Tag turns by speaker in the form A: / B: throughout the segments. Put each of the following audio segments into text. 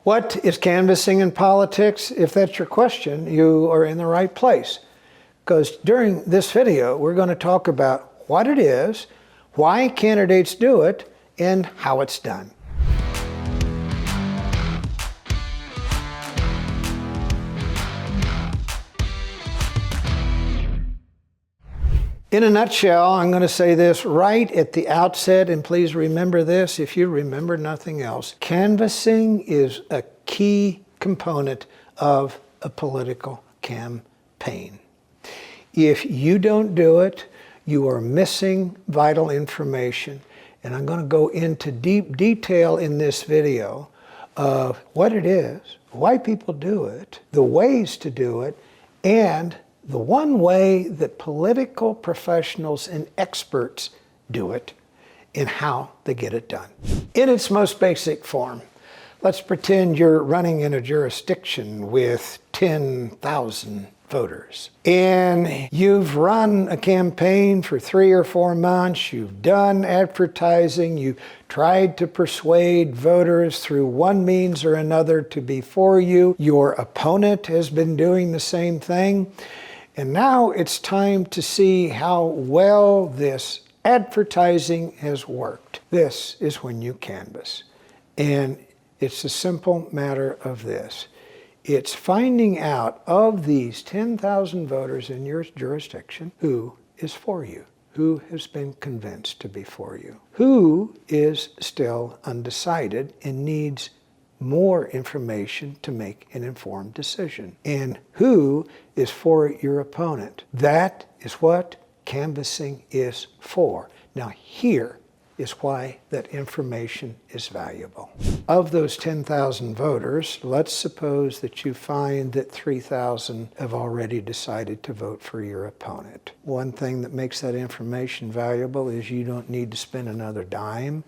A: What is canvassing in politics? If that's your question, you are in the right place. Because during this video, we're going to talk about what it is, why candidates do it, and how it's done. In a nutshell, I'm going to say this right at the outset, and please remember this if you remember nothing else. Canvassing is a key component of a political campaign. If you don't do it, you are missing vital information. And I'm going to go into deep detail in this video of what it is, why people do it, the ways to do it, and the one way that political professionals and experts do it and how they get it done. In its most basic form, let's pretend you're running in a jurisdiction with 10,000 voters. And you've run a campaign for 3 or 4 months, you've done advertising, you've tried to persuade voters through one means or another to be for you. Your opponent has been doing the same thing. And now it's time to see how well this advertising has worked. This is when you canvass. And it's a simple matter of this. It's finding out of these 10,000 voters in your jurisdiction who is for you, who has been convinced to be for you, who is still undecided and needs more information to make an informed decision, and who is for your opponent. That is what canvassing is for. Now here is why that information is valuable. Of those 10,000 voters, let's suppose that you find that 3,000 have already decided to vote for your opponent. One thing that makes that information valuable is you don't need to spend another dime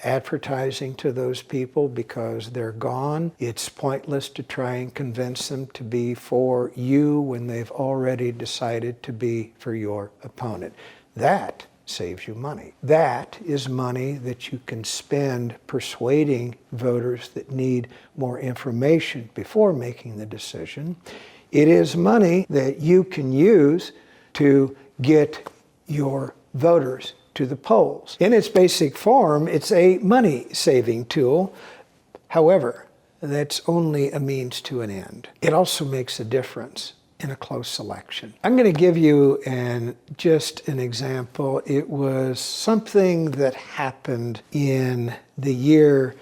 A: advertising to those people because they're gone. It's pointless to try and convince them to be for you when they've already decided to be for your opponent. That saves you money. That is money that you can spend persuading voters that need more information before making the decision. It is money that you can use to get your voters to the polls. In its basic form, it's a money-saving tool. However, that's only a means to an end. It also makes a difference in a close election. I'm going to give you just an example. It was something that happened in the year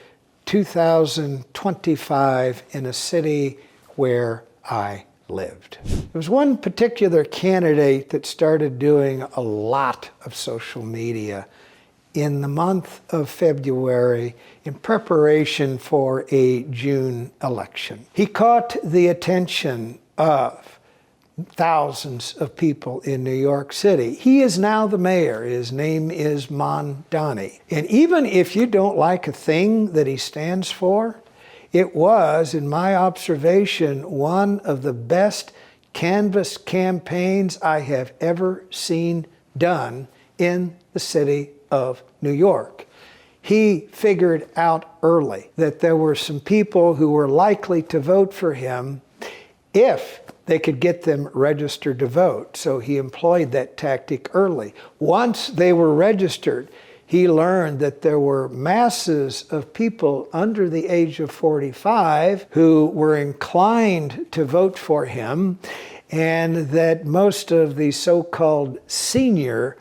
A: 2025 in a city where I lived. There was one particular candidate that started doing a lot of social media in the month of February in preparation for a June election. He caught the attention of thousands of people in New York City. He is now the mayor. His name is Mondani. And even if you don't like a thing that he stands for, it was, in my observation, one of the best canvass campaigns I have ever seen done in the city of New York. He figured out early that there were some people who were likely to vote for him if they could get them registered to vote. So he employed that tactic early. Once they were registered, he learned that there were masses of people under the age of 45 who were inclined to vote for him, and that most of the so-called senior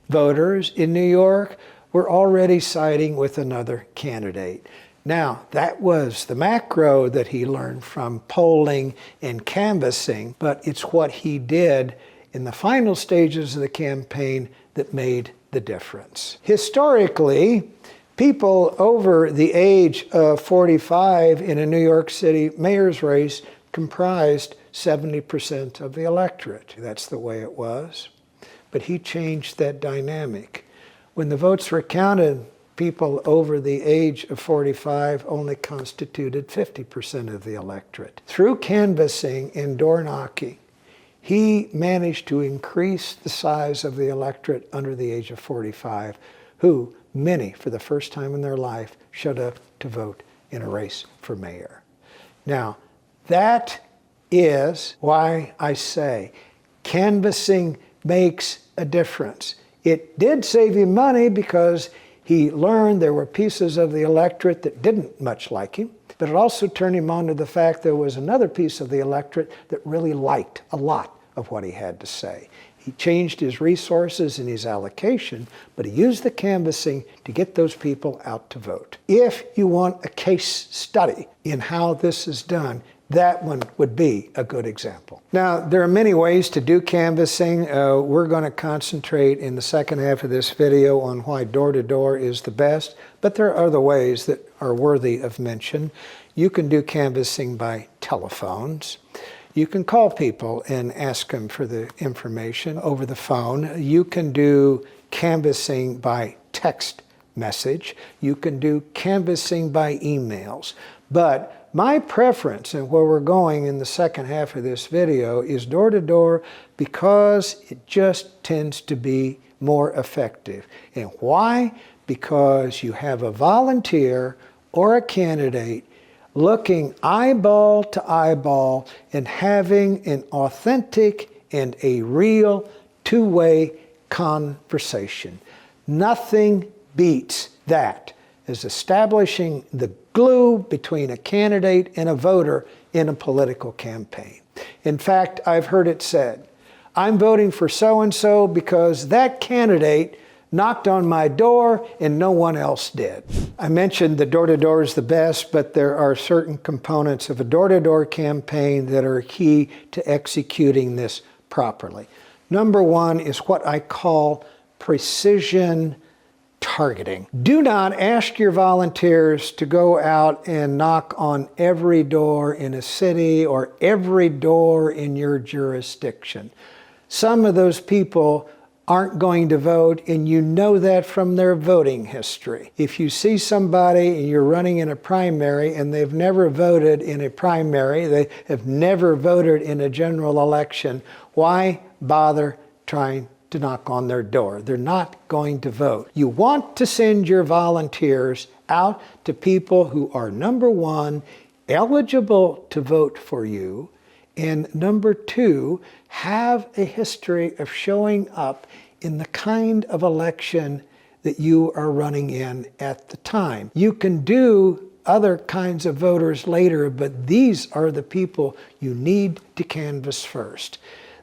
A: voters in New York were already siding with another candidate. Now, that was the macro that he learned from polling and canvassing, but it's what he did in the final stages of the campaign that made the difference. Historically, people over the age of 45 in a New York City mayor's race comprised 70% of the electorate. That's the way it was. But he changed that dynamic. When the votes were counted, people over the age of 45 only constituted 50% of the electorate. Through canvassing and door knocking, he managed to increase the size of the electorate under the age of 45, who many, for the first time in their life, showed up to vote in a race for mayor. Now, that is why I say canvassing makes a difference. It did save him money because he learned there were pieces of the electorate that didn't much like him, but it also turned him on to the fact there was another piece of the electorate that really liked a lot of what he had to say. He changed his resources and his allocation, but he used the canvassing to get those people out to vote. If you want a case study in how this is done, that one would be a good example. Now, there are many ways to do canvassing. We're going to concentrate in the second half of this video on why door-to-door is the best, but there are other ways that are worthy of mention. You can do canvassing by telephones. You can call people and ask them for the information over the phone. You can do canvassing by text message. You can do canvassing by emails. But my preference, and where we're going in the second half of this video, is door-to-door because it just tends to be more effective. And why? Because you have a volunteer or a candidate looking eyeball to eyeball and having an authentic and a real two-way conversation. Nothing beats that as establishing the glue between a candidate and a voter in a political campaign. In fact, I've heard it said, I'm voting for so-and-so because that candidate knocked on my door and no one else did. I mentioned the door-to-door is the best, but there are certain components of a door-to-door campaign that are key to executing this properly. Number one is what I call precision targeting. Do not ask your volunteers to go out and knock on every door in a city or every door in your jurisdiction. Some of those people aren't going to vote, and you know that from their voting history. If you see somebody and you're running in a primary and they've never voted in a primary, they have never voted in a general election, why bother trying to knock on their door? They're not going to vote. You want to send your volunteers out to people who are, number one, eligible to vote for you, and number two, have a history of showing up in the kind of election that you are running in at the time. You can do other kinds of voters later, but these are the people you need to canvass first.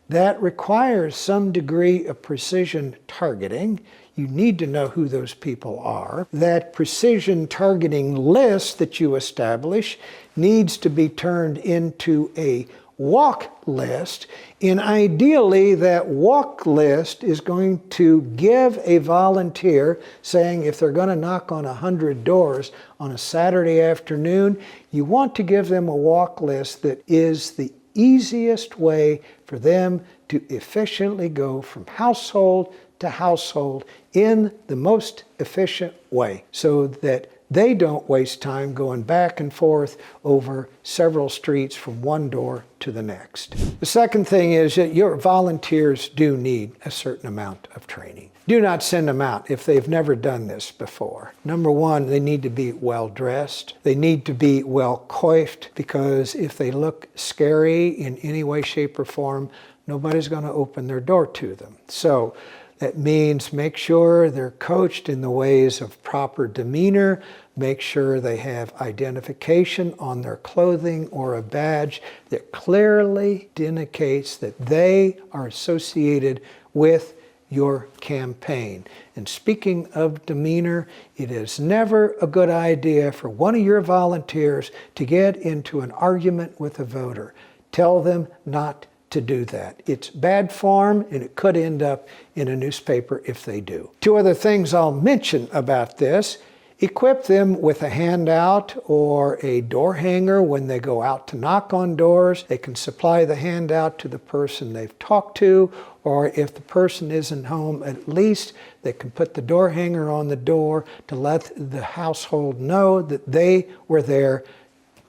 A: That requires some degree of precision targeting. You need to know who those people are. That precision targeting list that you establish needs to be turned into a walk list, and ideally that walk list is going to give a volunteer, saying if they're going to knock on 100 doors on a Saturday afternoon, you want to give them a walk list that is the easiest way for them to efficiently go from household to household in the most efficient way, so that they don't waste time going back and forth over several streets from one door to the next. The second thing is that your volunteers do need a certain amount of training. Do not send them out if they've never done this before. Number one, they need to be well dressed. They need to be well coiffed, because if they look scary in any way, shape, or form, nobody's going to open their door to them. So that means make sure they're coached in the ways of proper demeanor. Make sure they have identification on their clothing or a badge that clearly indicates that they are associated with your campaign. And speaking of demeanor, it is never a good idea for one of your volunteers to get into an argument with a voter. Tell them not to do that. It's bad form, and it could end up in a newspaper if they do. Two other things I'll mention about this. Equip them with a handout or a door hanger when they go out to knock on doors. They can supply the handout to the person they've talked to, or if the person isn't home, at least they can put the door hanger on the door to let the household know that they were there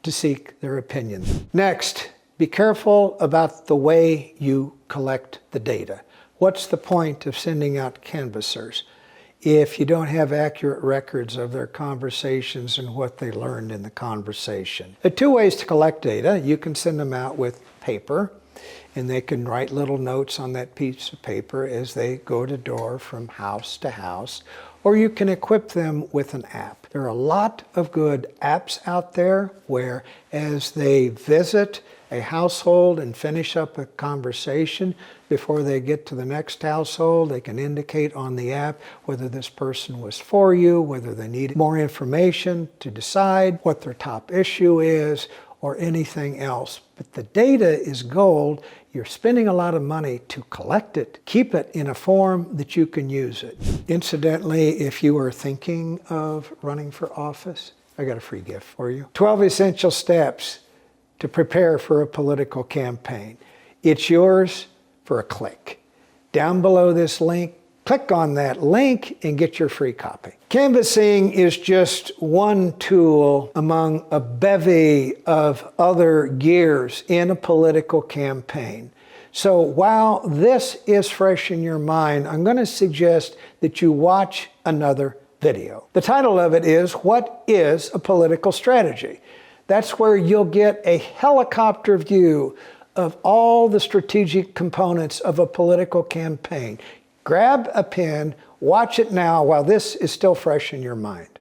A: to seek their opinion. Next, be careful about the way you collect the data. What's the point of sending out canvassers? if you don't have accurate records of their conversations and what they learned in the conversation. There are two ways to collect data. You can send them out with paper, and they can write little notes on that piece of paper as they go to door from house to house, or you can equip them with an app. There are a lot of good apps out there where as they visit a household and finish up a conversation before they get to the next household, they can indicate on the app whether this person was for you, whether they need more information to decide what their top issue is, or anything else. But the data is gold. You're spending a lot of money to collect it. Keep it in a form that you can use it. Incidentally, if you are thinking of running for office, I got a free gift for you. 12 essential steps to prepare for a political campaign. It's yours for a click. Down below this link, click on that link and get your free copy. Canvassing is just one tool among a bevy of other gears in a political campaign. So while this is fresh in your mind, I'm going to suggest that you watch another video. The title of it is, What is a Political Strategy? That's where you'll get a helicopter view of all the strategic components of a political campaign. Grab a pen, watch it now while this is still fresh in your mind.